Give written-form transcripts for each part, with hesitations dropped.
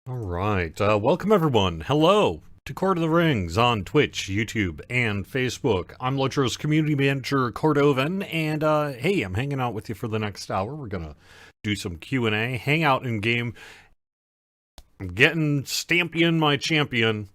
All right. Welcome, everyone. Hello to Court of the Rings on Twitch, YouTube, and Facebook. I'm Lotro's community manager, Cordovan, and hey, I'm hanging out with you for the next hour. We're going to do some Q&A, hang out in game. I'm getting Stampion, my champion,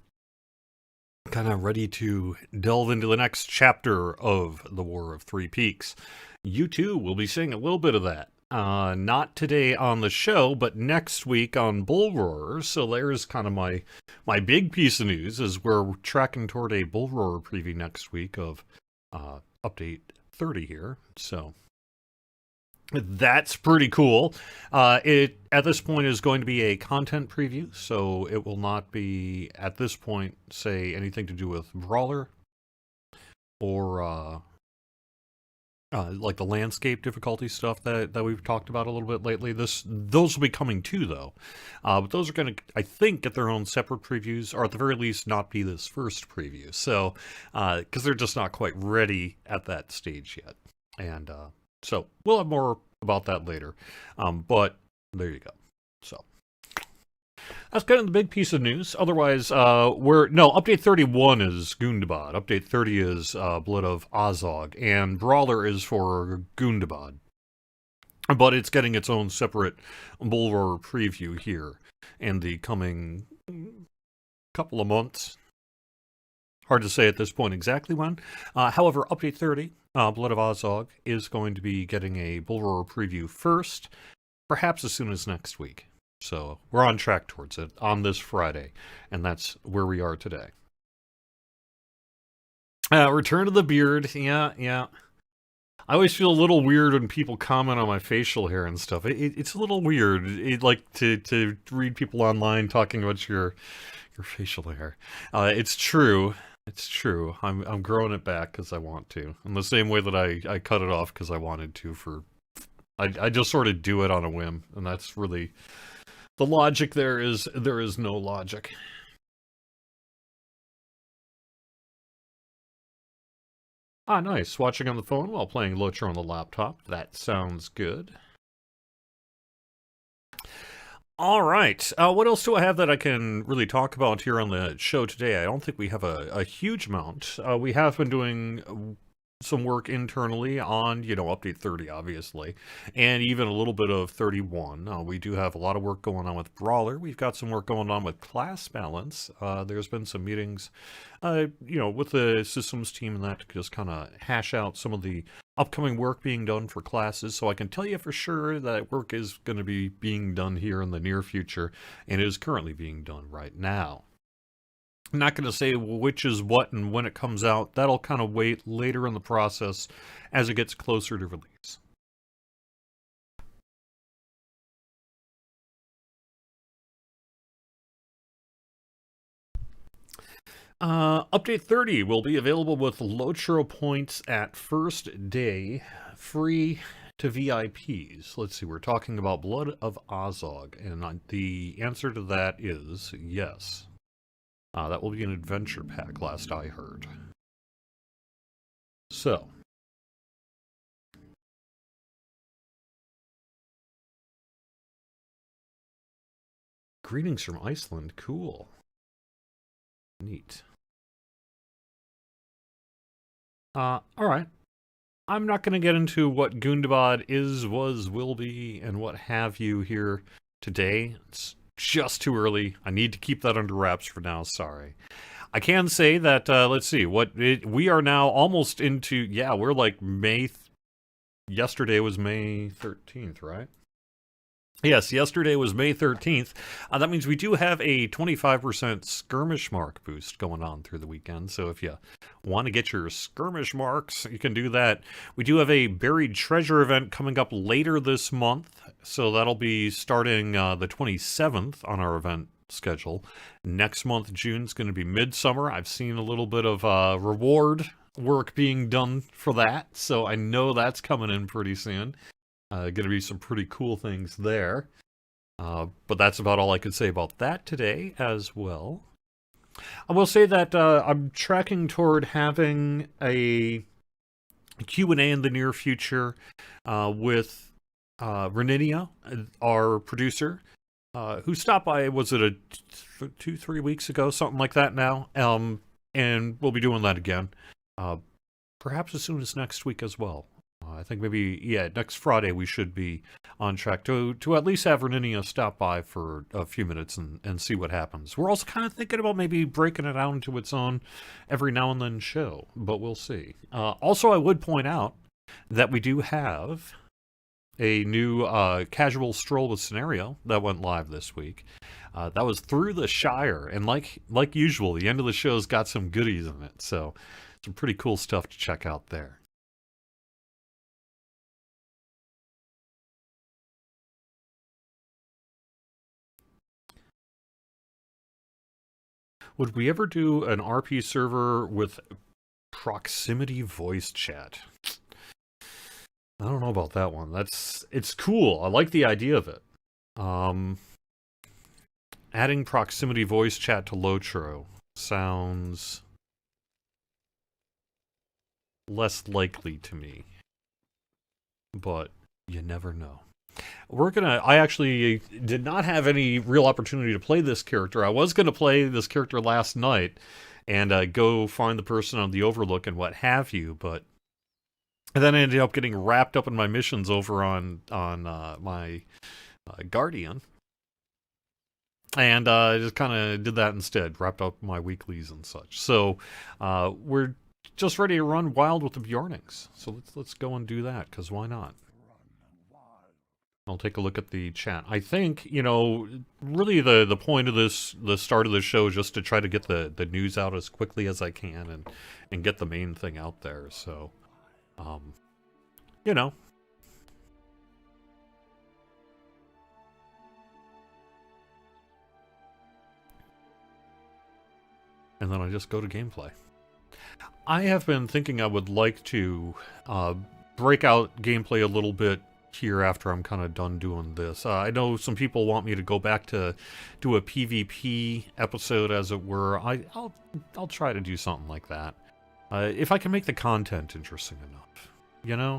kind of ready to delve into the next chapter of the War of Three Peaks. You too will be seeing a little bit of that. Not today on the show, but next week on Bull Roar. So there's kind of my big piece of news is we're tracking toward a Bull Roar preview next week of update 30 here. So that's pretty cool. It at this point is going to be a content preview, so it will not be at this point say anything to do with Brawler or like the landscape difficulty stuff that we've talked about a little bit lately. Those will be coming too, though. But those are going to, I think, get their own separate previews, or at the very least, not be this first preview. So, because they're just not quite ready at that stage yet. And so we'll have more about that later. But there you go. So that's kind of the big piece of news. Otherwise, update 31 is Gundabad. Update 30 is Blood of Azog, and Brawler is for Gundabad. But it's getting its own separate Bull Roar preview here in the coming couple of months. Hard to say at this point exactly when. However, update 30, Blood of Azog, is going to be getting a Bull Roar preview first, perhaps as soon as next week. So we're on track towards it on this Friday, and that's where we are today. Return to the beard. Yeah. I always feel a little weird when people comment on my facial hair and stuff. It's a little weird. Like to read people online talking about your facial hair. It's true. It's true. I'm growing it back because I want to. In the same way that I cut it off because I wanted to. I just sort of do it on a whim, and that's really. The logic there is no logic. Ah, nice. Watching on the phone while playing Lotro on the laptop. That sounds good. All right. What else do I have that I can really talk about here on the show today? I don't think we have a huge amount. We have been doing some work internally on, update 30, obviously, and even a little bit of 31. We do have a lot of work going on with Brawler. We've got some work going on with class balance. There's been some meetings, with the systems team and that to just kind of hash out some of the upcoming work being done for classes. So I can tell you for sure that work is going to be being done here in the near future and is currently being done right now. I'm not going to say which is what and when it comes out. That'll kind of wait later in the process as it gets closer to release. Update 30 will be available with Lotro points at first day, free to VIPs. Let's see, we're talking about Blood of Azog, and the answer to that is yes. That will be an adventure pack, last I heard. So. Greetings from Iceland. Cool. Neat. Alright. I'm not going to get into what Gundabad is, was, will be, and what have you here today. It's just too early. I need to keep that under wraps for now. Sorry. I can say that, let's see, we are now almost into, we're like yesterday was May 13th, right? Yes, yesterday was May 13th. That means we do have a 25% skirmish mark boost going on through the weekend. So if you want to get your skirmish marks, you can do that. We do have a buried treasure event coming up later this month. So that'll be starting the 27th on our event schedule. Next month, June's going to be Midsummer. I've seen a little bit of reward work being done for that. So I know that's coming in pretty soon. Going to be some pretty cool things there. But that's about all I could say about that today as well. I will say that I'm tracking toward having a Q&A in the near future with Reninia, our producer. who stopped by, was it 2-3 weeks ago, something like that now. And we'll be doing that again. Perhaps as soon as next week as well. I think maybe, yeah, next Friday we should be on track to at least have Verninia stop by for a few minutes and see what happens. We're also kind of thinking about maybe breaking it out into its own every now and then show, but we'll see. Also, I would point out that we do have a new casual stroll with scenario that went live this week. That was through the Shire, and like usual, the end of the show's got some goodies in it, so some pretty cool stuff to check out there. Would we ever do an RP server with proximity voice chat? I don't know about that one. It's cool. I like the idea of it. Adding proximity voice chat to Lotro sounds less likely to me, but you never know. I actually did not have any real opportunity to play this character. I was gonna play this character last night and go find the person on the Overlook and what have you, but then I ended up getting wrapped up in my missions over on my Guardian. And I just kind of did that instead, wrapped up my weeklies and such. So we're just ready to run wild with the Bjornings. So let's go and do that, because why not? I'll take a look at the chat. I think, really the point of the start of the show is just to try to get the news out as quickly as I can and get the main thing out there. So, And then I just go to gameplay. I have been thinking I would like to break out gameplay a little bit here after I'm kind of done doing this. I know some people want me to go back to do a PvP episode, as it were. I'll try to do something like that. If I can make the content interesting enough.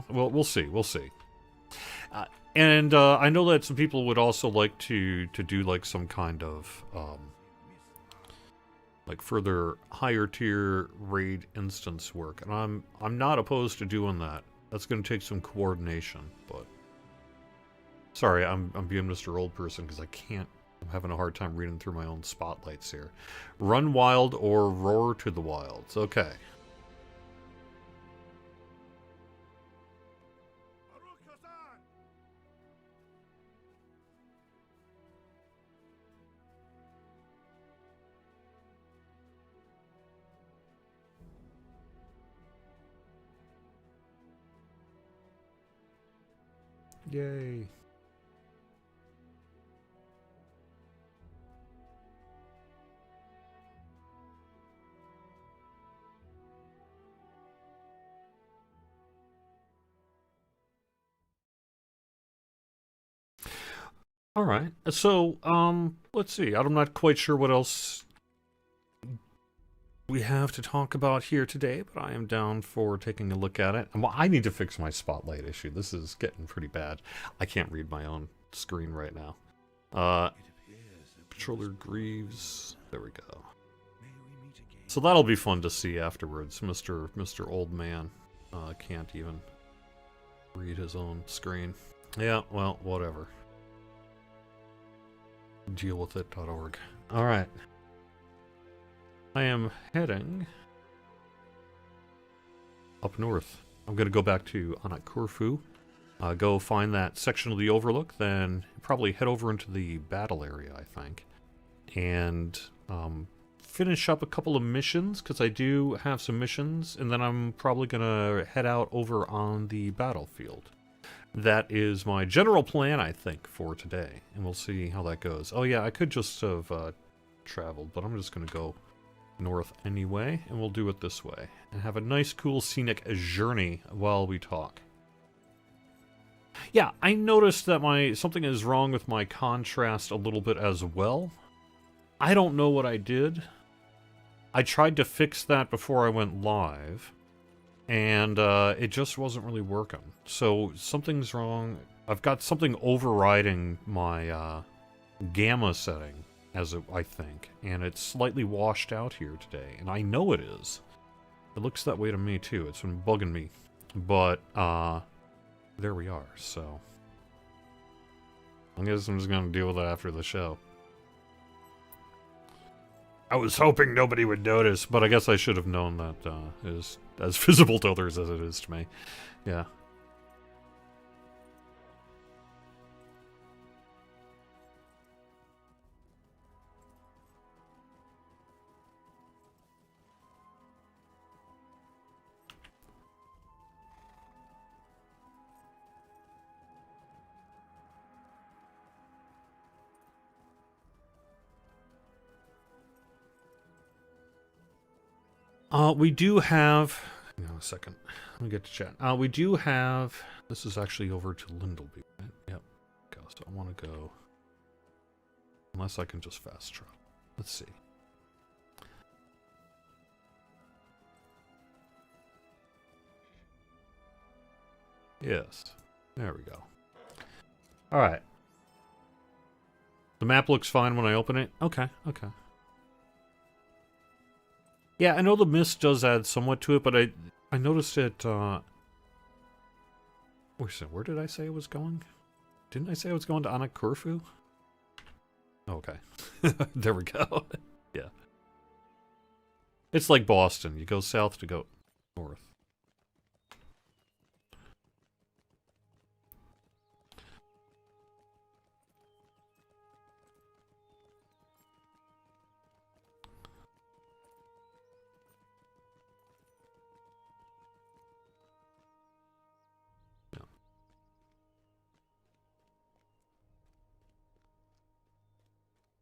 We'll see. We'll see. And I know that some people would also like to do like some kind of like further higher tier raid instance work, and I'm not opposed to doing that. That's going to take some coordination, but sorry, I'm being Mr. Old Person because I'm having a hard time reading through my own spotlights here. Run wild or roar to the wilds. Okay. Yay. All right. So, let's see. I'm not quite sure what else we have to talk about here today, but I am down for taking a look at it. Well, I need to fix my spotlight issue. This is getting pretty bad. I can't read my own screen right now. Patroller Greaves. There we go. So that'll be fun to see afterwards. Mr. Old Man can't even read his own screen. Yeah, well, whatever. Dealwithit.org. Alright. I am heading up north. I'm going to go back to Anak Corfu, go find that section of the Overlook, then probably head over into the battle area, I think, and finish up a couple of missions, because I do have some missions, and then I'm probably going to head out over on the battlefield. That is my general plan, I think, for today, and we'll see how that goes. Oh yeah, I could just have traveled, but I'm just going to go north anyway, and we'll do it this way and have a nice cool scenic journey while we talk. Yeah, I noticed that something is wrong with my contrast a little bit as well. I don't know what I did. I tried to fix that before I went live, and it just wasn't really working. So something's wrong. I've got something overriding my gamma setting, I think, and it's slightly washed out here today, and I know it is. It looks that way to me too. It's been bugging me, but there we are. So I guess I'm just gonna deal with it after the show. I was hoping nobody would notice, but I guess I should have known that it is as visible to others as it is to me. Yeah. We do have... Hang on a second. Let me get to chat. We do have... This is actually over to Lindleby, right? Yep. Okay, so I want to go... Unless I can just fast travel. Let's see. Yes. There we go. Alright. The map looks fine when I open it? Okay, okay. Yeah, I know the mist does add somewhat to it, but I noticed it, wait a second, where did I say it was going? Didn't I say I was going to Anakurfu? Okay. There we go. Yeah. It's like Boston. You go south to go north.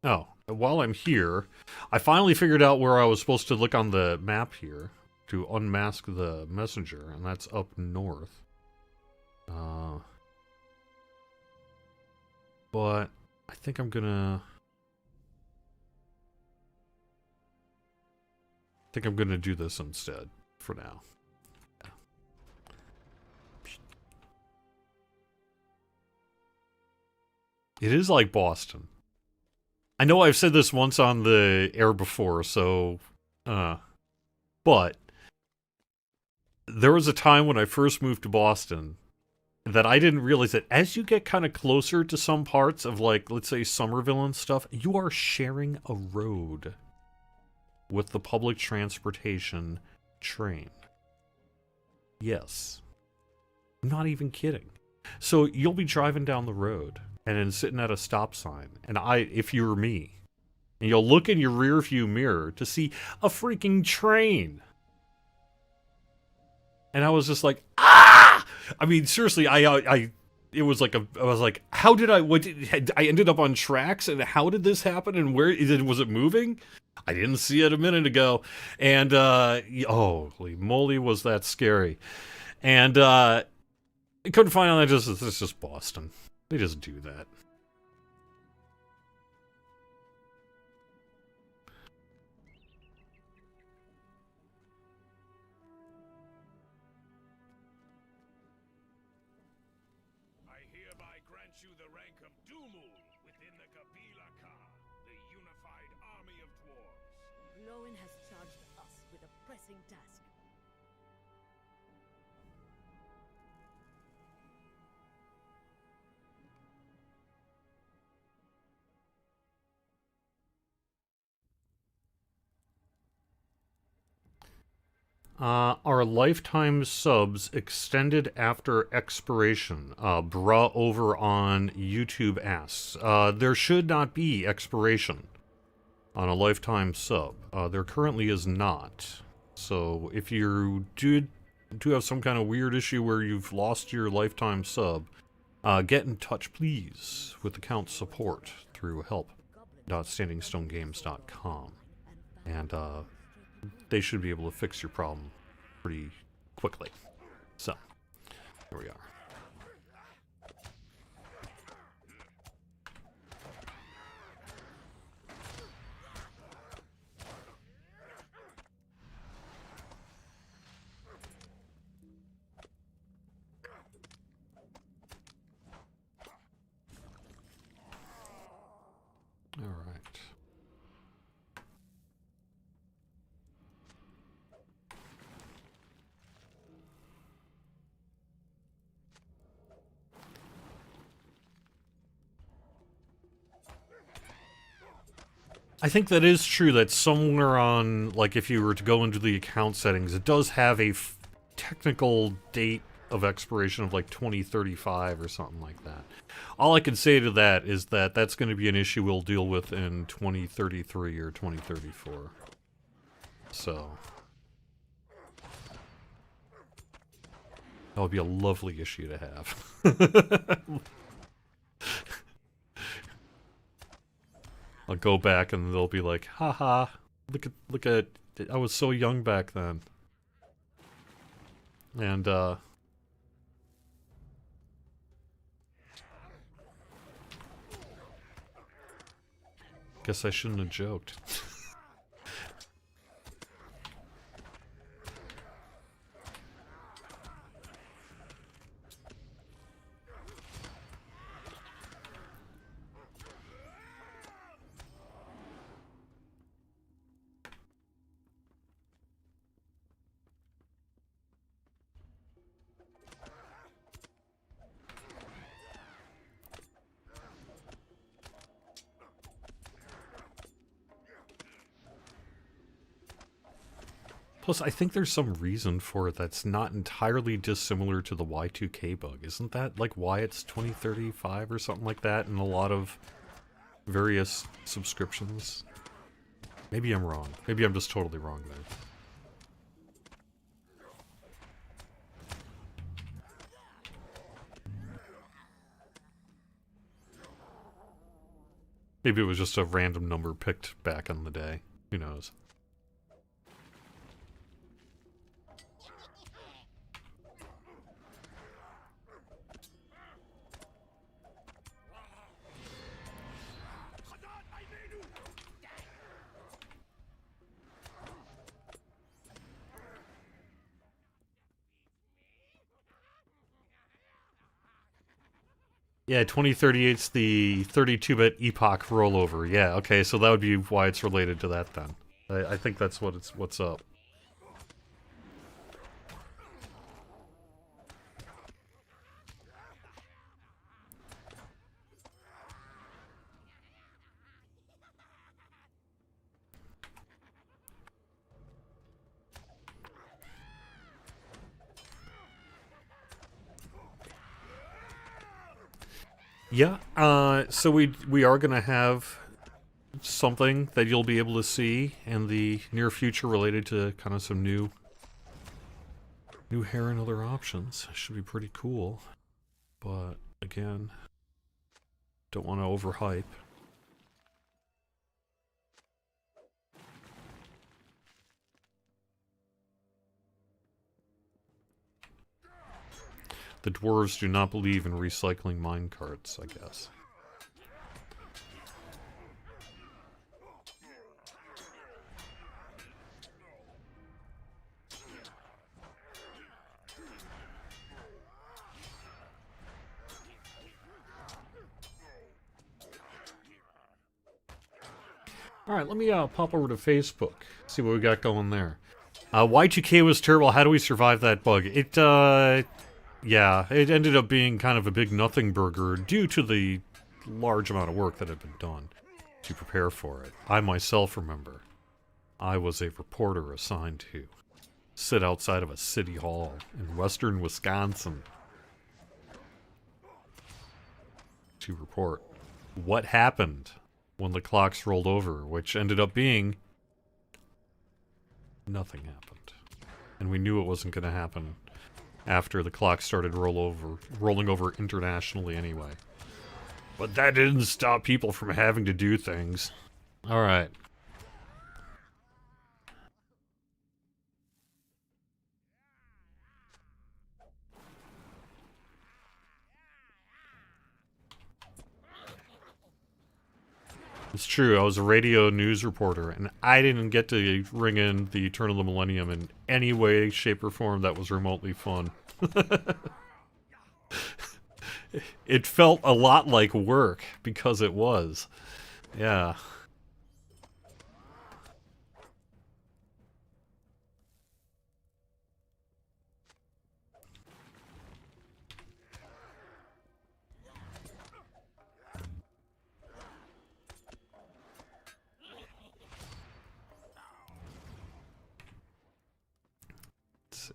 Oh, while I'm here, I finally figured out where I was supposed to look on the map here to unmask the messenger, and that's up north. But I think I'm gonna... do this instead, for now. Yeah. It is like Boston. I know I've said this once on the air before, so, but there was a time when I first moved to Boston that I didn't realize that as you get kind of closer to some parts of, like, let's say Somerville and stuff, you are sharing a road with the public transportation train. Yes. I'm not even kidding. So you'll be driving down the road and then sitting at a stop sign, and if you were me, and you'll look in your rear view mirror to see a freaking train. And I was just like, ah! I mean, seriously, it was like I was like, how did I ended up on tracks, and how did this happen, and was it moving? I didn't see it a minute ago, and holy moly, was that scary. And I couldn't find out. It's just Boston. They just do that. I hereby grant you the rank of Dumul within the Kabila Ka, the unified army of dwarves. Lowen has charged us with a pressing task. Are lifetime subs extended after expiration? Bruh over on YouTube asks. There should not be expiration on a lifetime sub. There currently is not. So if you do have some kind of weird issue where you've lost your lifetime sub, get in touch, please, with account support through help.standingstonegames.com. And, they should be able to fix your problem pretty quickly. So, here we are. All right. I think that is true that somewhere on, like, if you were to go into the account settings, it does have a technical date of expiration of, like, 2035 or something like that. All I can say to that is that that's going to be an issue we'll deal with in 2033 or 2034. So that would be a lovely issue to have. I'll go back and they'll be like, haha, look at, I was so young back then. And, guess I shouldn't have joked. Plus, I think there's some reason for it that's not entirely dissimilar to the Y2K bug. Isn't that, like, why it's 2035 or something like that in a lot of various subscriptions? Maybe I'm wrong. Maybe I'm just totally wrong there. Maybe it was just a random number picked back in the day. Who knows? Yeah, 2038's the 32-bit epoch rollover. Yeah, okay, so that would be why it's related to that then. I think that's what's up. Yeah, so we are gonna have something that you'll be able to see in the near future related to kind of some new hair and other options. Should be pretty cool. But again, don't want to overhype. The dwarves do not believe in recycling minecarts, I guess. Alright, let me pop over to Facebook, see what we got going there. Y2K was terrible, how do we survive that bug? Yeah, it ended up being kind of a big nothing burger due to the large amount of work that had been done to prepare for it. I myself remember I was a reporter assigned to sit outside of a city hall in western Wisconsin to report what happened when the clocks rolled over, which ended up being nothing happened. And we knew it wasn't going to happen after the clock started rolling over internationally anyway. But that didn't stop people from having to do things. Alright. It's true, I was a radio news reporter, and I didn't get to ring in the Turn of the Millennium in any way, shape, or form that was remotely fun. It felt a lot like work, because it was. Yeah. Let's see.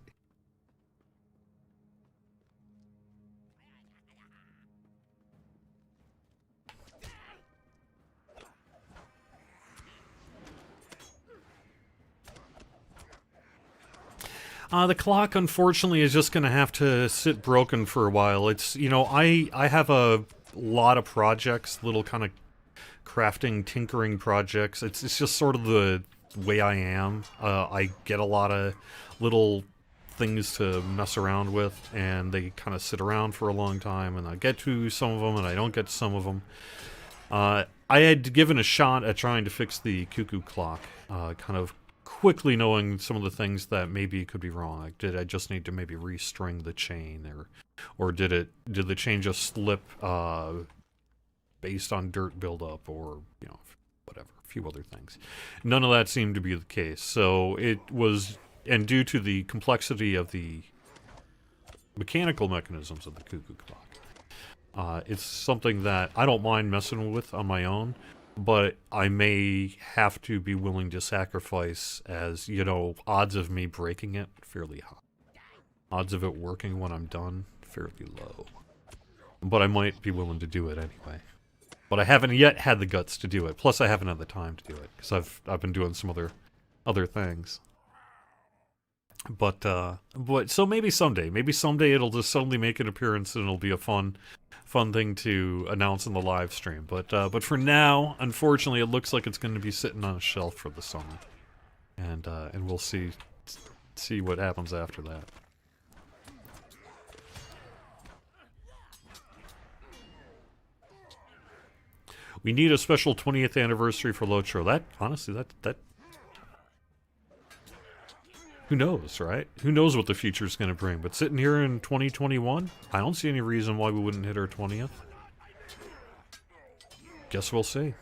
The clock, unfortunately, is just going to have to sit broken for a while. It's, you know, I have a lot of projects, little kind of crafting, tinkering projects. It's just sort of the way I am. I get a lot of little things to mess around with, and they kind of sit around for a long time, and I get to some of them, and I don't get to some of them. I had given a shot at trying to fix the cuckoo clock, kind of quickly knowing some of the things that maybe could be wrong. Like, did I just need to maybe restring the chain, or did the chain just slip based on dirt buildup, or you know, whatever, a few other things. None of that seemed to be the case. So it was, and due to the complexity of the mechanical mechanisms of the cuckoo clock, it's something that I don't mind messing with on my own, but I may have to be willing to sacrifice, as, you know, odds of me breaking it, fairly high. Odds of it working when I'm done, fairly low. But I might be willing to do it anyway. But I haven't yet had the guts to do it. Plus, I haven't had the time to do it, because I've been doing some other things. But so maybe someday it'll just suddenly make an appearance, and it'll be a fun thing to announce in the live stream. But for now, unfortunately, it looks like it's going to be sitting on a shelf for the summer, and we'll see what happens after that. We need a special 20th anniversary for Lotro. That, honestly, that who knows, right? Who knows what the future's going to bring? But sitting here in 2021, I don't see any reason why we wouldn't hit our 20th. Guess we'll see.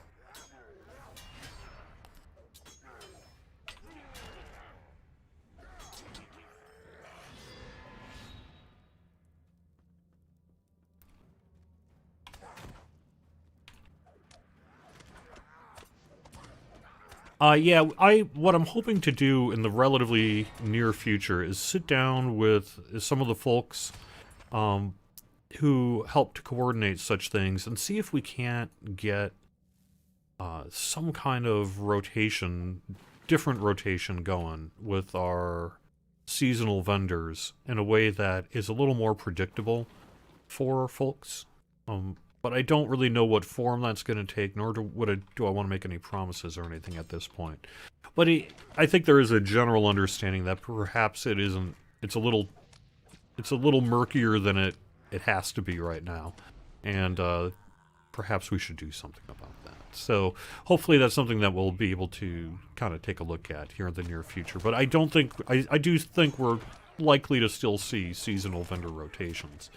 Yeah, what I'm hoping to do in the relatively near future is sit down with some of the folks who help to coordinate such things and see if we can't get some kind of rotation, different rotation going with our seasonal vendors in a way that is a little more predictable for folks. But I don't really know what form that's going to take, nor do I want to make any promises or anything at this point. But I think there is a general understanding that perhaps it isn't. It's a little murkier than it has to be right now, and perhaps we should do something about that. So hopefully that's something that we'll be able to kind of take a look at here in the near future. But I don't think I do think we're likely to still see seasonal vendor rotations.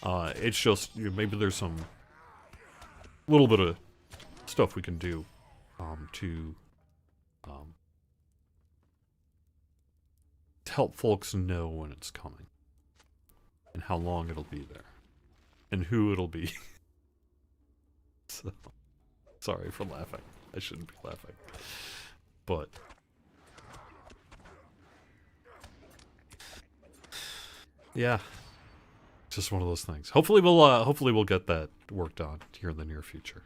It's just, you know, maybe there's some little bit of stuff we can do to help folks know when it's coming and how long it'll be there and who it'll be. So, sorry for laughing. I shouldn't be laughing. But yeah. Just one of those things. Hopefully we'll get that worked on here in the near future.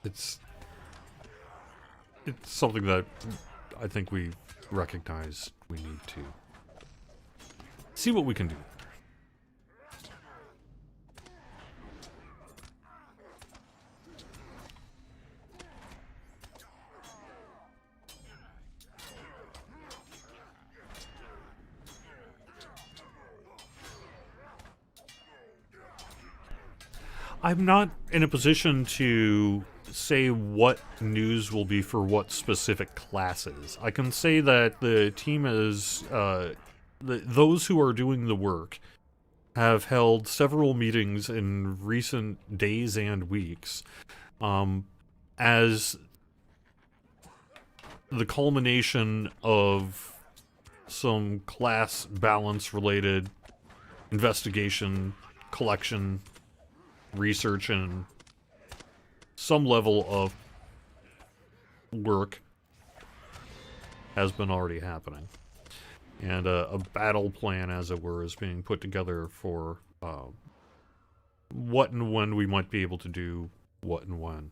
It's something that I think we recognize we need to see what we can do. I'm not in a position to say what news will be for what specific classes. I can say that the team is those who are doing the work have held several meetings in recent days and weeks, as the culmination of some class balance related investigation, collection, research, and some level of work has been already happening. And a battle plan, as it were, is being put together for what and when we might be able to do what and when.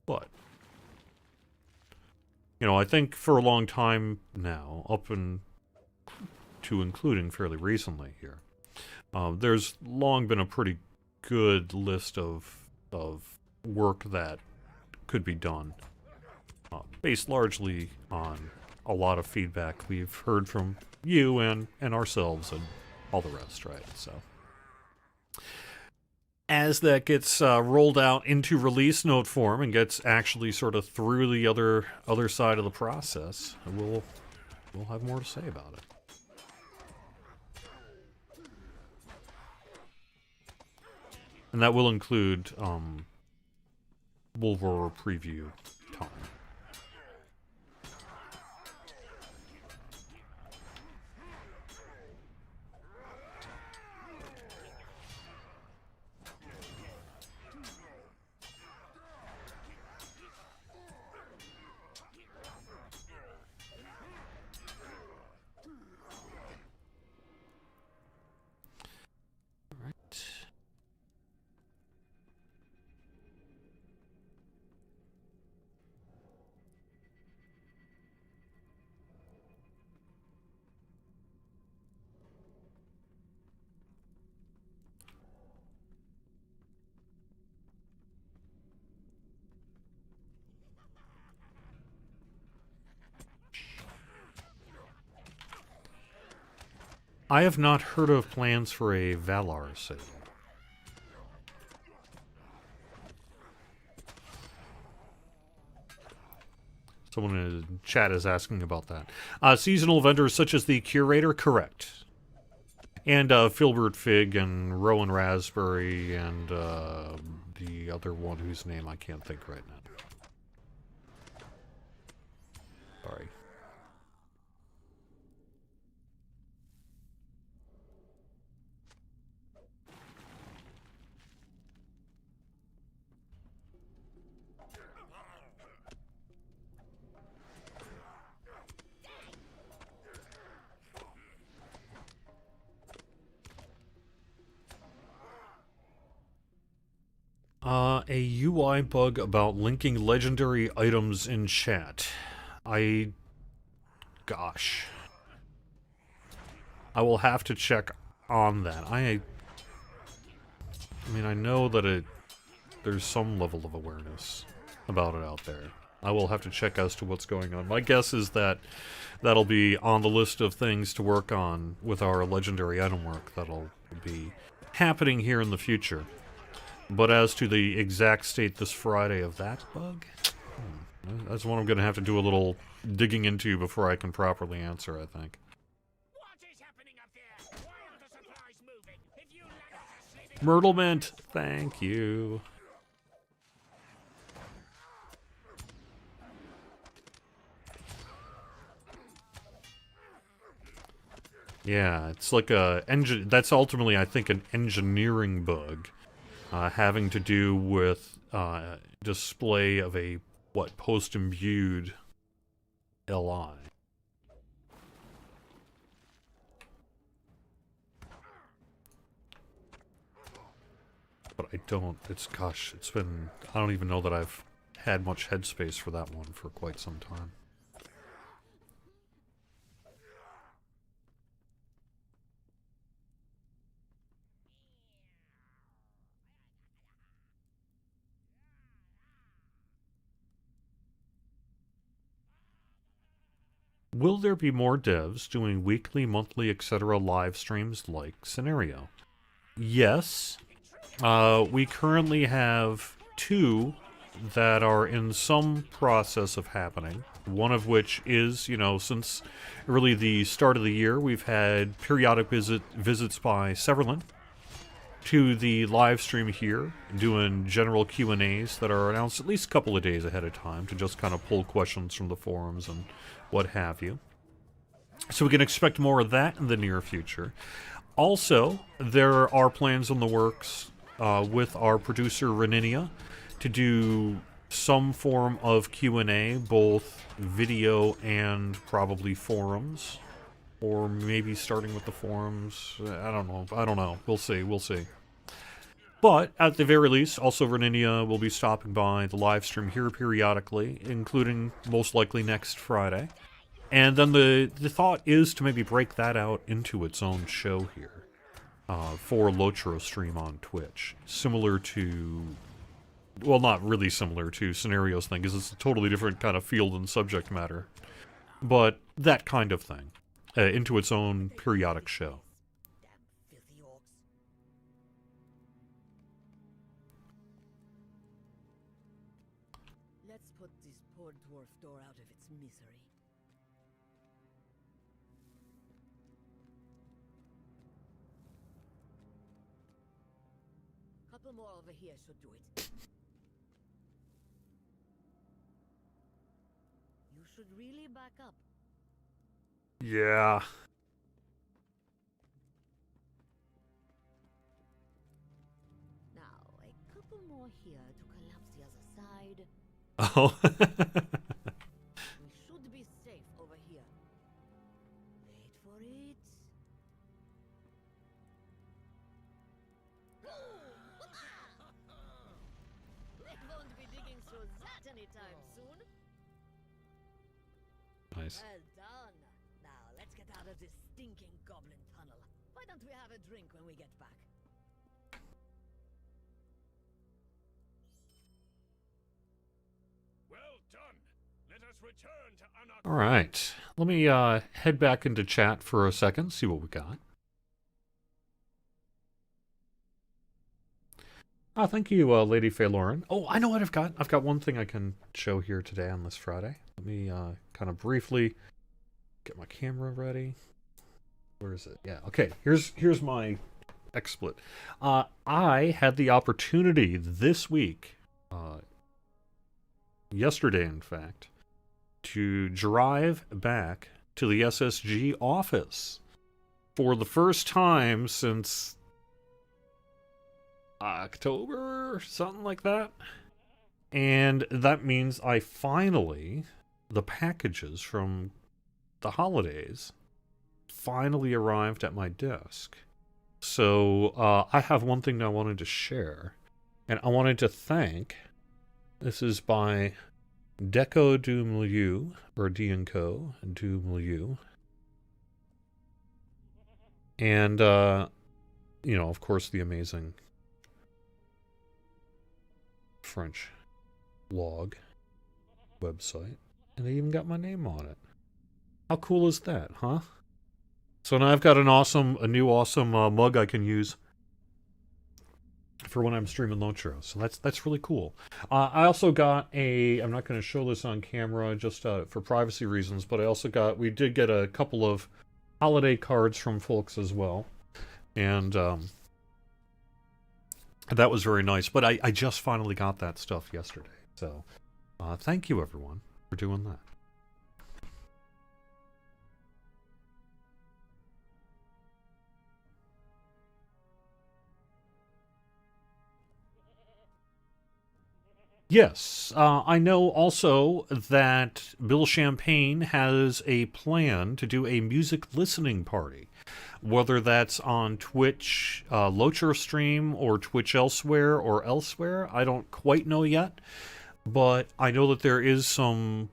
But, you know, I think for a long time now, up and to including fairly recently here, there's long been a pretty good list of work that could be done, based largely on a lot of feedback we've heard from you and ourselves and all the rest, right? So as that gets rolled out into release note form and gets actually sort of through the other side of the process, we'll have more to say about it. And that will include World War preview time. I have not heard of plans for a Valar sale. Someone in chat is asking about that. Seasonal vendors such as the Curator, correct. And Filbert Fig and Rowan Raspberry and the other one whose name I can't think right now. Sorry. A UI bug about linking legendary items in chat. Gosh. I will have to check on that. I mean, I know that there's some level of awareness about it out there. I will have to check as to what's going on. My guess is that that'll be on the list of things to work on with our legendary item work that'll be happening here in the future. But as to the exact state this Friday of that bug, that's one I'm going to have to do a little digging into before I can properly answer, I think. What is happening up there? Why aren't the supplies moving? If you let us leave it... Myrtlemint, thank you. Yeah, it's like that's ultimately, I think, an engineering bug. Having to do with display of a, post-imbued LI. But I don't even know that I've had much headspace for that one for quite some time. Will there be more devs doing weekly, monthly, etc. live streams like Scenario? Yes. We currently have 2 that are in some process of happening. One of which is, since really the start of the year, we've had periodic visits by Severlin to the live stream here, doing general Q&As that are announced at least a couple of days ahead of time to just kind of pull questions from the forums and what have you. So we can expect more of that in the near future. Also, there are plans in the works with our producer Reninia to do some form of Q&A, both video and probably forums. Or maybe starting with the forums. I don't know. We'll see. But, at the very least, also Reninia will be stopping by the live stream here periodically, including most likely next Friday. And then the thought is to maybe break that out into its own show here. For Lotro stream on Twitch. Similar to... Well, not really similar to Scenarios thing, because it's a totally different kind of field and subject matter. But that kind of thing. Into its own periodic show. Damn filthy orcs. Let's put this poor dwarf door out of its misery. Couple more over here should do it. You should really back up. Yeah. Now, a couple more here to collapse the other side. Oh. We should be safe over here. Wait for it. They won't be digging through that anytime soon. Nice. Well done. Now, let's get out of this stinking goblin tunnel. Why don't we have a drink when we get back? Well done. Let us return to All right. Let me head back into chat for a second, see what we got. Thank you, Lady Fayloren. Oh, I know what I've got. I've got one thing I can show here today on this Friday. Let me kind of briefly get my camera ready. Where is it? Yeah, okay. Here's my XSplit. I had the opportunity this week, yesterday in fact, to drive back to the SSG office for the first time since October, something like that. And that means the packages from the holidays finally arrived at my desk. So I have one thing that I wanted to share. And I wanted to thank, this is by Deco du Milieu, or D&Co du Milieu. And, of course, the amazing French blog website. And they even got my name on it. How cool is that, huh? So now I've got a new awesome mug I can use for when I'm streaming Lotro. So that's really cool. I also got I'm not going to show this on camera just for privacy reasons, but we did get a couple of holiday cards from folks as well. And that was very nice. But I just finally got that stuff yesterday. So thank you, everyone, for doing that. Yes, I know also that Bill Champagne has a plan to do a music listening party. Whether that's on Twitch, Lotro stream, or Twitch elsewhere, I don't quite know yet. But I know that there is some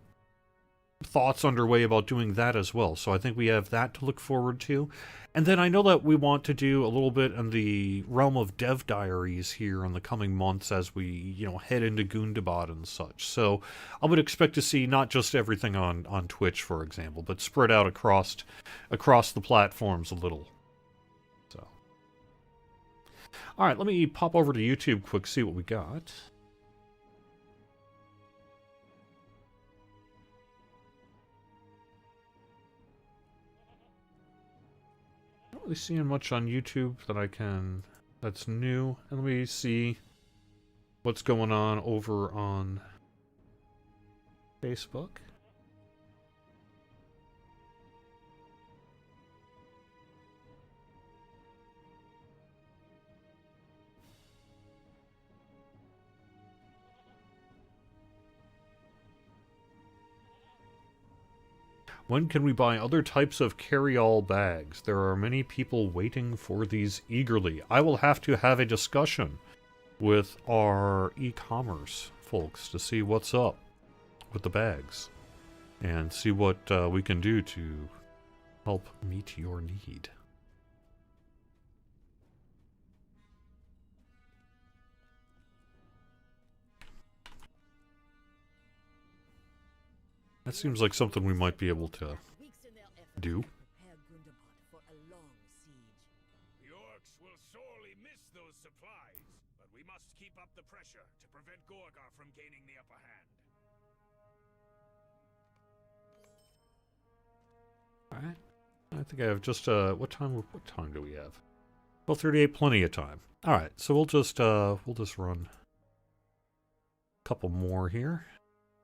thoughts underway about doing that as well. So I think we have that to look forward to. And then I know that we want to do a little bit in the realm of dev diaries here in the coming months as we, head into Gundabad and such. So I would expect to see not just everything on Twitch, for example, but spread out across the platforms a little. So, all right, let me pop over to YouTube quick, see what we got. Not really seeing much on YouTube that's new. And let me see what's going on over on Facebook. When can we buy other types of carry-all bags? There are many people waiting for these eagerly. I will have to have a discussion with our e-commerce folks to see what's up with the bags and see what we can do to help meet your need. That seems like something we might be able to do. The orcs will sorely miss those supplies, but we must keep up the pressure to prevent Gorgar from gaining the upper hand. Alright. I think I have just what time do we have? 12:38, plenty of time. Alright, so we'll just run a couple more here.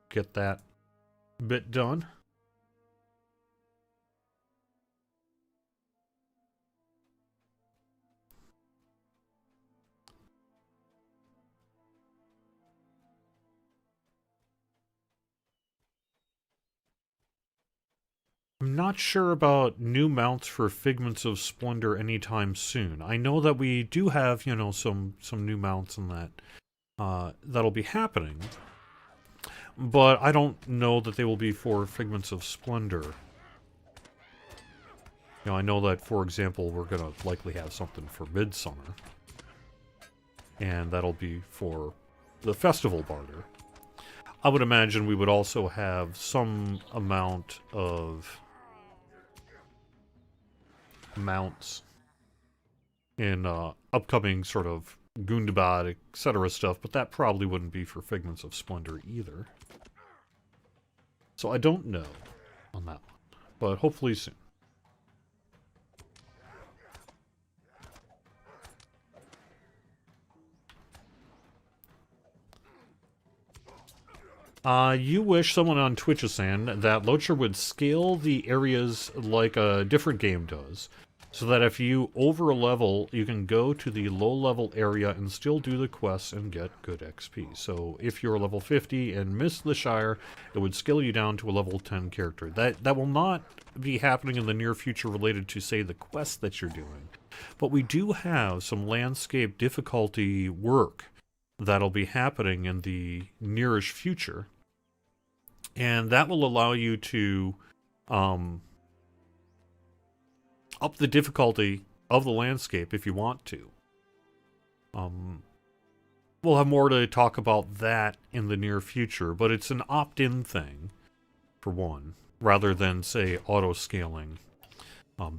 Get that bit done. I'm not sure about new mounts for Figments of Splendor anytime soon. I know that we do have, you know, some new mounts in that that'll be happening. But I don't know that they will be for Figments of Splendor. You know, I know that, for example, we're going to likely have something for Midsummer. And that'll be for the Festival Barter. I would imagine we would also have some amount of mounts in upcoming sort of Gundabad, etc. stuff, but that probably wouldn't be for Figments of Splendor either. So I don't know on that one, but hopefully soon. You wish someone on Twitch is saying that Locher would scale the areas like a different game does, so that if you over a level, you can go to the low level area and still do the quests and get good XP. So if you're level 50 and miss the Shire, it would scale you down to a level 10 character. That will not be happening in the near future related to, say, the quests that you're doing. But we do have some landscape difficulty work that'll be happening in the nearish future. And that will allow you to up the difficulty of the landscape if you want to. We'll have more to talk about that in the near future, but it's an opt-in thing, for one, rather than, say, auto-scaling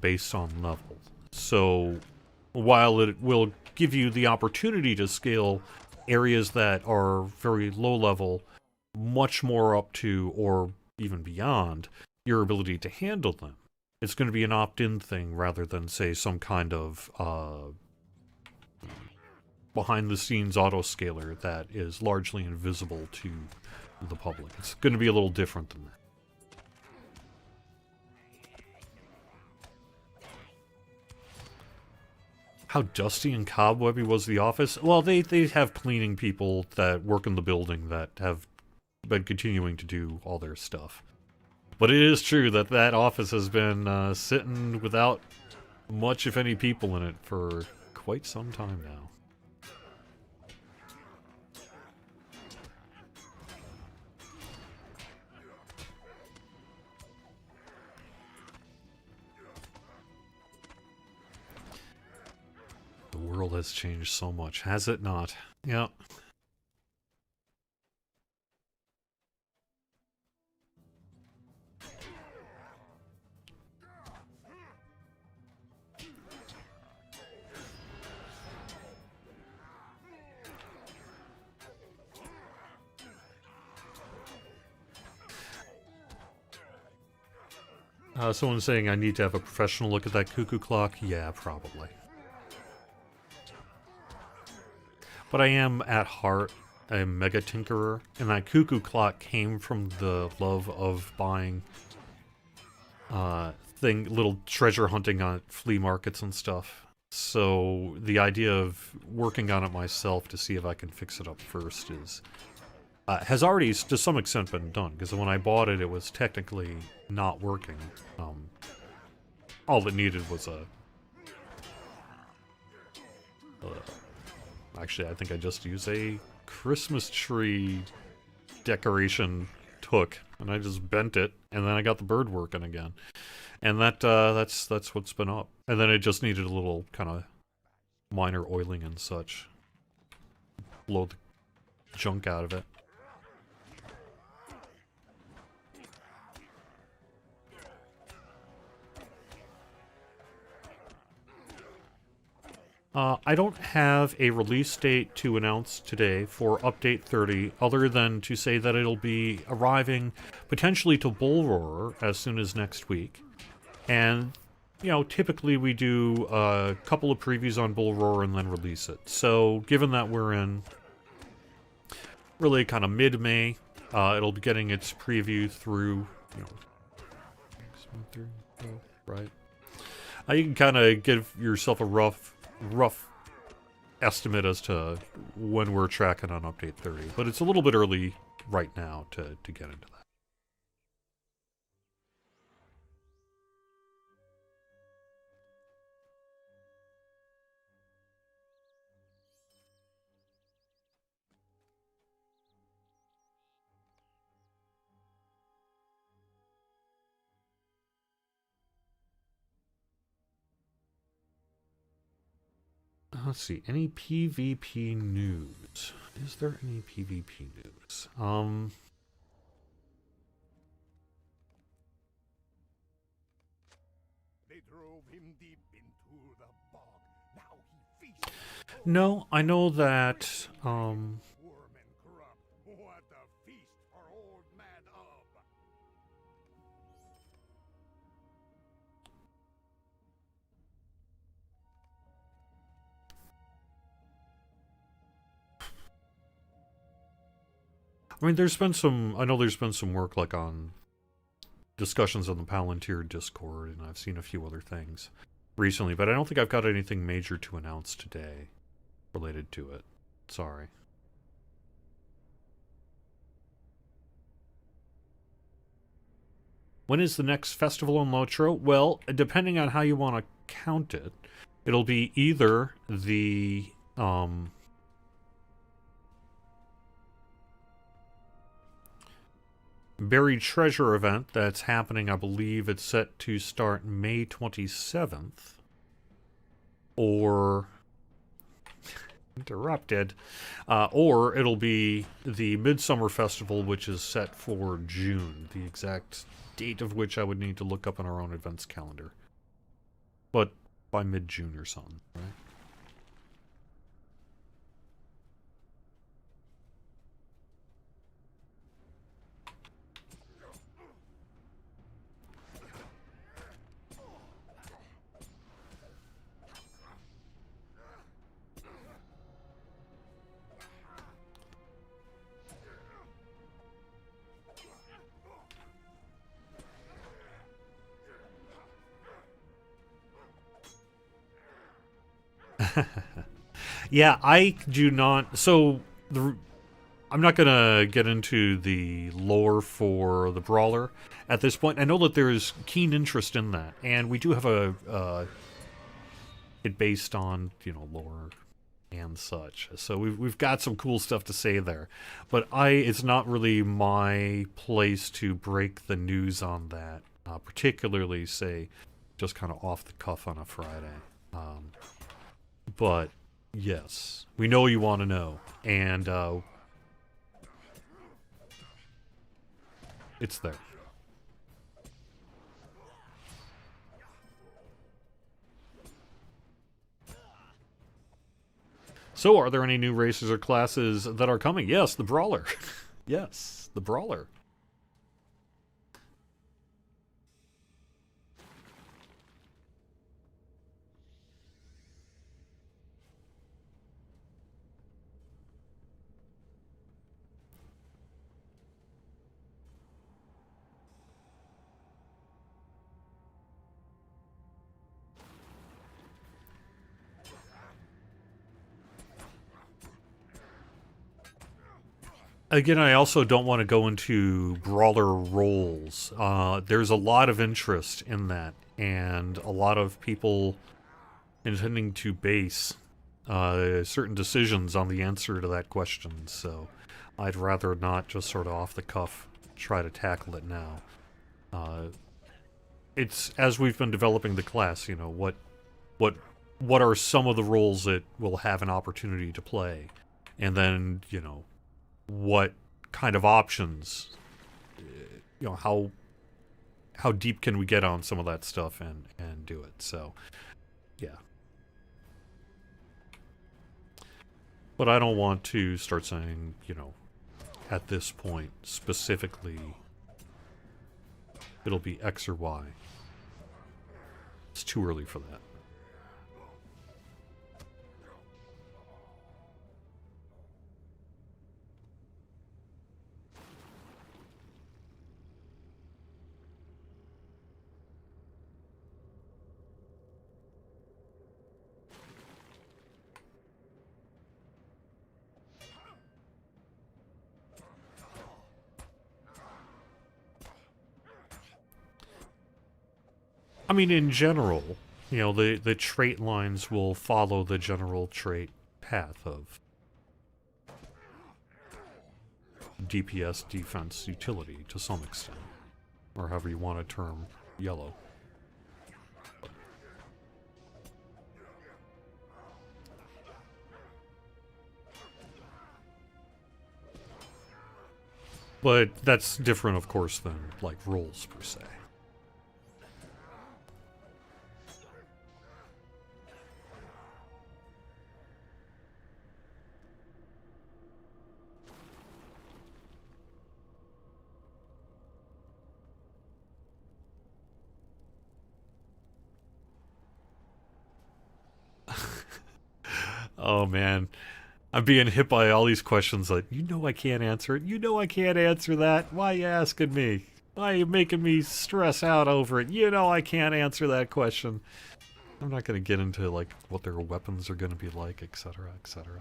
based on level. So, while it will give you the opportunity to scale areas that are very low level, much more up to, or even beyond, your ability to handle them, it's going to be an opt-in thing rather than, say, some kind of behind-the-scenes auto-scaler that is largely invisible to the public. It's going to be a little different than that. How dusty and cobwebby was the office? Well, they have cleaning people that work in the building that have been continuing to do all their stuff. But it is true that that office has been sitting without much, if any, people in it for quite some time now. The world has changed so much, has it not? Yeah. Someone's saying I need to have a professional look at that cuckoo clock. Yeah, probably. But I am, at heart, a mega tinkerer, and that cuckoo clock came from the love of buying little treasure hunting on flea markets and stuff. So the idea of working on it myself to see if I can fix it up first is has already to some extent been done, because when I bought it, it was technically not working. All it needed was actually, I think I just used a Christmas tree decoration hook, and I just bent it, and then I got the bird working again. And that's what's been up. And then it just needed a little kind of minor oiling and such. Blow the junk out of it. I don't have a release date to announce today for Update 30, other than to say that it'll be arriving potentially to Brawler as soon as next week. And, you know, typically we do a couple of previews on Brawler and then release it. So, given that we're in really kind of mid-May, it'll be getting its preview through, you know, right? You can kind of give yourself a rough estimate as to when we're tracking on Update 30, but it's a little bit early right now to get into that. Let's see, any PvP news? Is there any PvP news? They drove him deep into the bog. Now he feasts. No, I know that, Worm and corrupt. What a feast for old man Ub. I mean, there's been some, I know there's been some work, like, on discussions on the Palantir Discord, and I've seen a few other things recently, but I don't think I've got anything major to announce today related to it. Sorry. When is the next festival in Lotro? Well, depending on how you want to count it, it'll be either the, Buried Treasure event that's happening, I believe it's set to start May 27th. Or... interrupted. Or it'll be the Midsummer Festival, which is set for June. The exact date of which I would need to look up in our own events calendar. But by mid-June or something, right? Yeah, I do not... So, I'm not going to get into the lore for the Brawler at this point. I know that there is keen interest in that, and we do have it based on, you know, lore and such. So we've got some cool stuff to say there. But it's not really my place to break the news on that, particularly, say, just kind of off the cuff on a Friday. But... yes, we know you want to know, and it's there. So, are there any new races or classes that are coming? Yes, the Brawler. Yes, the Brawler. Again, I also don't want to go into brawler roles. There's a lot of interest in that, and a lot of people intending to base certain decisions on the answer to that question, so I'd rather not just sort of off the cuff try to tackle it now. It's, as we've been developing the class, you know, what are some of the roles that will have an opportunity to play, and then, you know, what kind of options, you know, how deep can we get on some of that stuff and do it. So yeah, but I don't want to start saying, you know, at this point specifically it'll be X or Y. It's too early for that. I mean, in general, you know, the trait lines will follow the general trait path of DPS, defense, utility to some extent, or however you want to term yellow. But that's different, of course, than, like, roles per se. Oh, man. I'm being hit by all these questions like, you know I can't answer it. You know I can't answer that. Why are you asking me? Why are you making me stress out over it? You know I can't answer that question. I'm not going to get into, like, what their weapons are going to be like, etc., etc.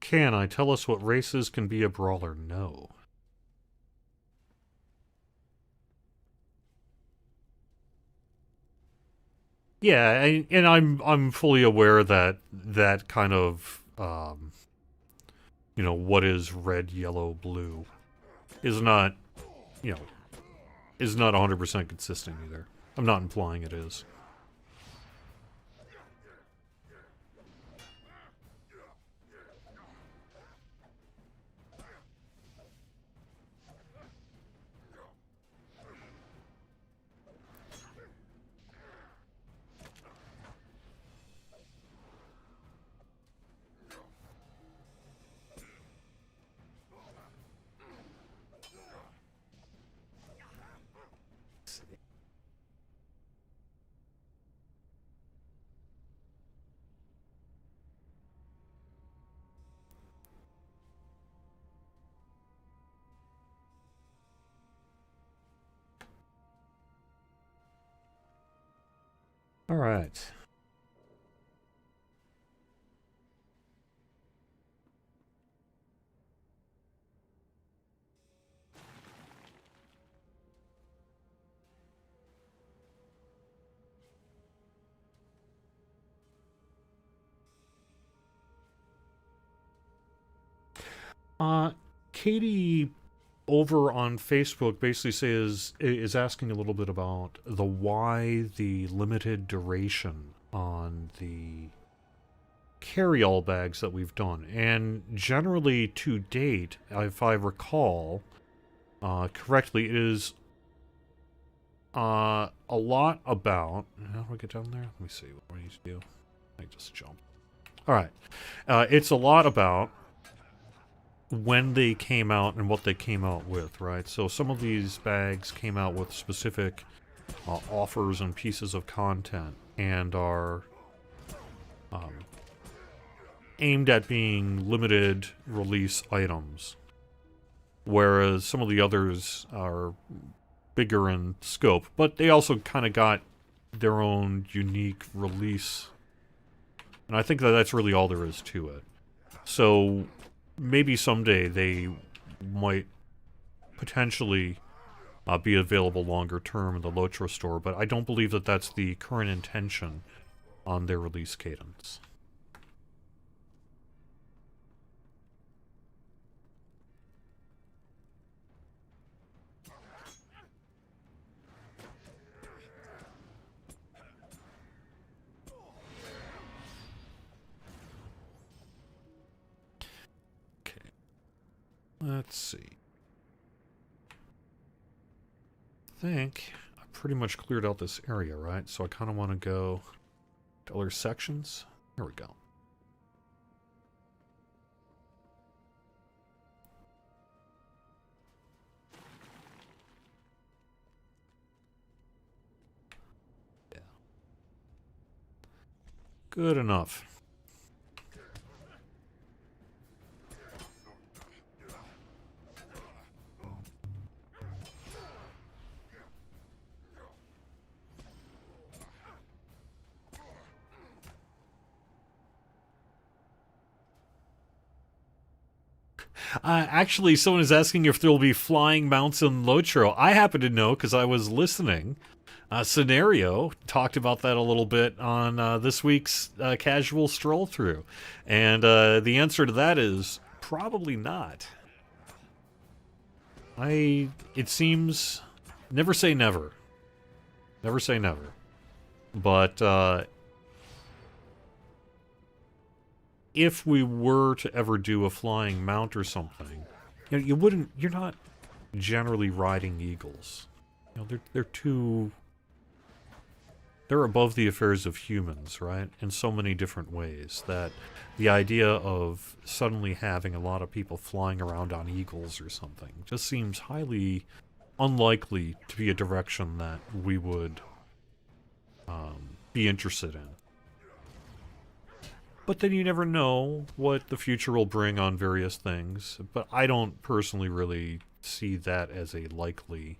Can I tell us what races can be a brawler? No. Yeah, and I'm fully aware that that kind of you know, what is red, yellow, blue is not, you know, is not 100% consistent either. I'm not implying it is. All right. Katie over on Facebook basically is asking a little bit about the limited duration on the carry-all bags that we've done. And generally, to date, if I recall correctly, it is a lot about... How do I get down there? Let me see what I need to do. I just jump. Alright. It's a lot about when they came out and what they came out with, right? So some of these bags came out with specific offers and pieces of content and are aimed at being limited release items, whereas some of the others are bigger in scope, but they also kind of got their own unique release, and I think that that's really all there is to it. So maybe someday they might potentially be available longer term in the Lotro store, but I don't believe that that's the current intention on their release cadence. Okay. Let's see. I think I pretty much cleared out this area, right? So I kind of want to go to other sections. Here we go. Yeah. Good enough. Actually, someone is asking if there will be flying mounts in Lotro. I happen to know because I was listening. Scenario talked about that a little bit on this week's casual stroll through, and the answer to that is probably not. It seems, never say never. Never say never. But if we were to ever do a flying mount or something, you know, you're not generally riding eagles. You know, they're above the affairs of humans, right? In so many different ways that the idea of suddenly having a lot of people flying around on eagles or something just seems highly unlikely to be a direction that we would be interested in. But then you never know what the future will bring on various things. But I don't personally really see that as a likely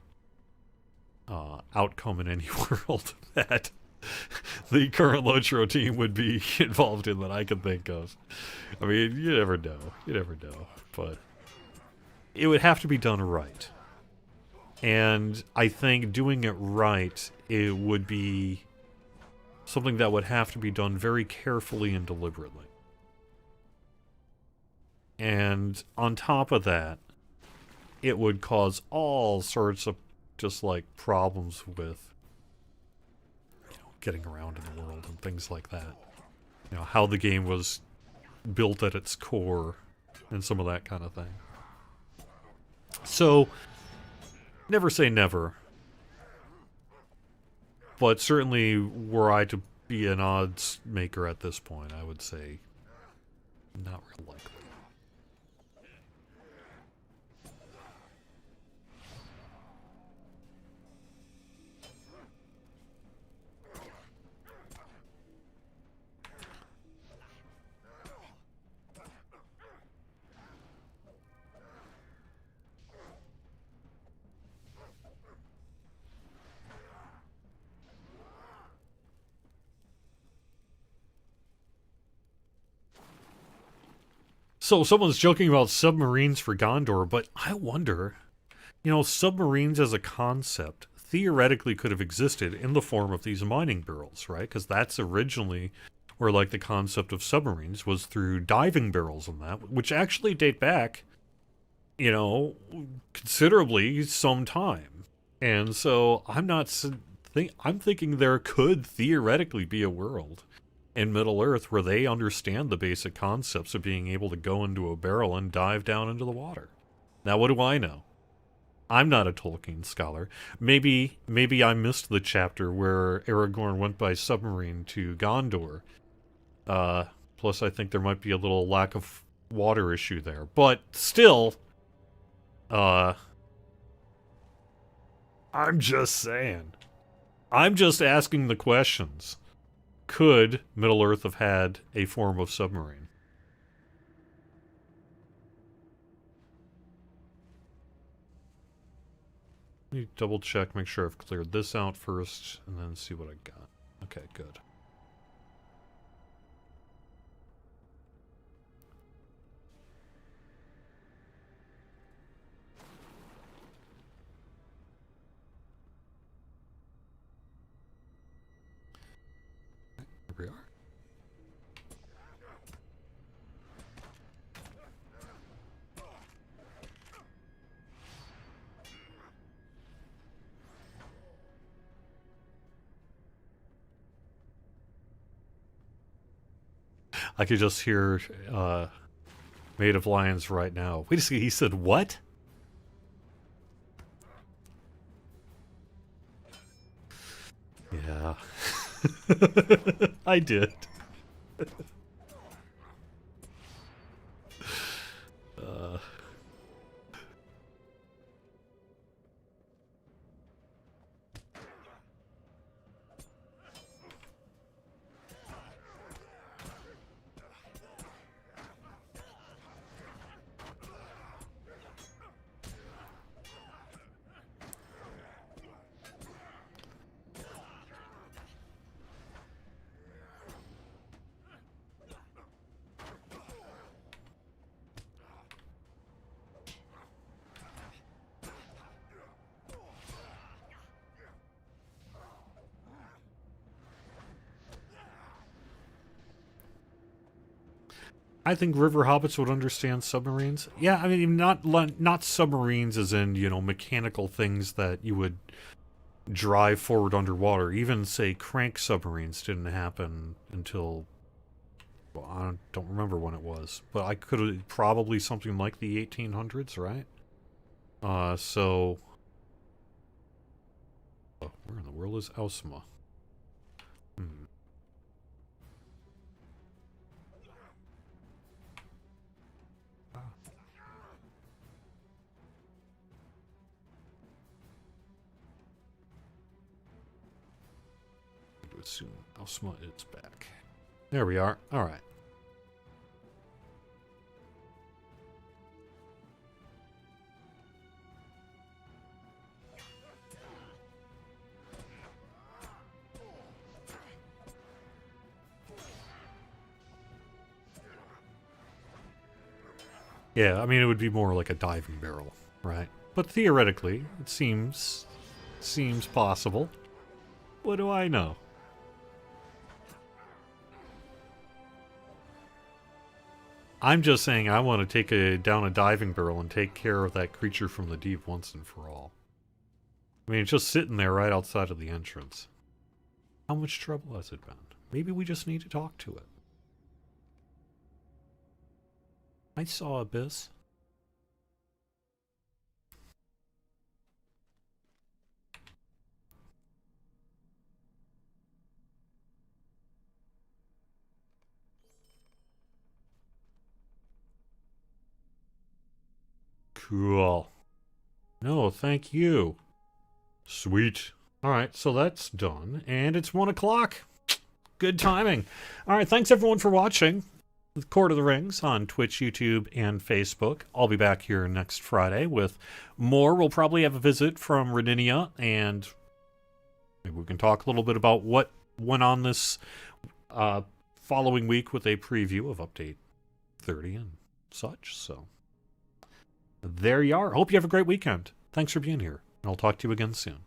outcome in any world that the current Lotro team would be involved in that I can think of. I mean, you never know. You never know. But it would have to be done right. And I think doing it right, it would be something that would have to be done very carefully and deliberately. And on top of that, it would cause all sorts of just like problems with, you know, getting around in the world and things like that. You know, how the game was built at its core and some of that kind of thing. So, never say never. But certainly, were I to be an odds maker at this point, I would say not real likely. So someone's joking about submarines for Gondor, but I wonder, you know, submarines as a concept theoretically could have existed in the form of these mining barrels, right? Because that's originally where, like, the concept of submarines was through diving barrels and that, which actually date back, you know, considerably some time. And so I'm thinking there could theoretically be a world in Middle-earth where they understand the basic concepts of being able to go into a barrel and dive down into the water. Now, what do I know? I'm not a Tolkien scholar. Maybe I missed the chapter where Aragorn went by submarine to Gondor. Plus, I think there might be a little lack of water issue there. But still, I'm just saying. I'm just asking the questions. Could Middle-earth have had a form of submarine? Let me double check, make sure I've cleared this out first, and then see what I got. Okay, good. Here we are. I could just hear Maid of Lions right now. Wait a second, he said what? Yeah. I did. uh... I think river hobbits would understand submarines. Yeah, I mean, not submarines as in, you know, mechanical things that you would drive forward underwater. Even, say, crank submarines didn't happen until... Well, I don't remember when it was. But I could have... Probably something like the 1800s, right? So... Oh, where in the world is Ausma? Assume Ausma is back. There we are. All right. Yeah, I mean, it would be more like a diving barrel, right? But theoretically, it seems possible. What do I know? I'm just saying I want to take down a diving barrel and take care of that creature from the deep once and for all. I mean, it's just sitting there right outside of the entrance. How much trouble has it been? Maybe we just need to talk to it. I saw Abyss. Cool. No, thank you. Sweet. Alright, so that's done. And it's 1 o'clock. Good timing. Alright, thanks everyone for watching the Court of the Rings on Twitch, YouTube, and Facebook. I'll be back here next Friday with more. We'll probably have a visit from Rodinia, and maybe we can talk a little bit about what went on this following week with a preview of Update 30 and such. So there you are. Hope you have a great weekend. Thanks for being here, and I'll talk to you again soon.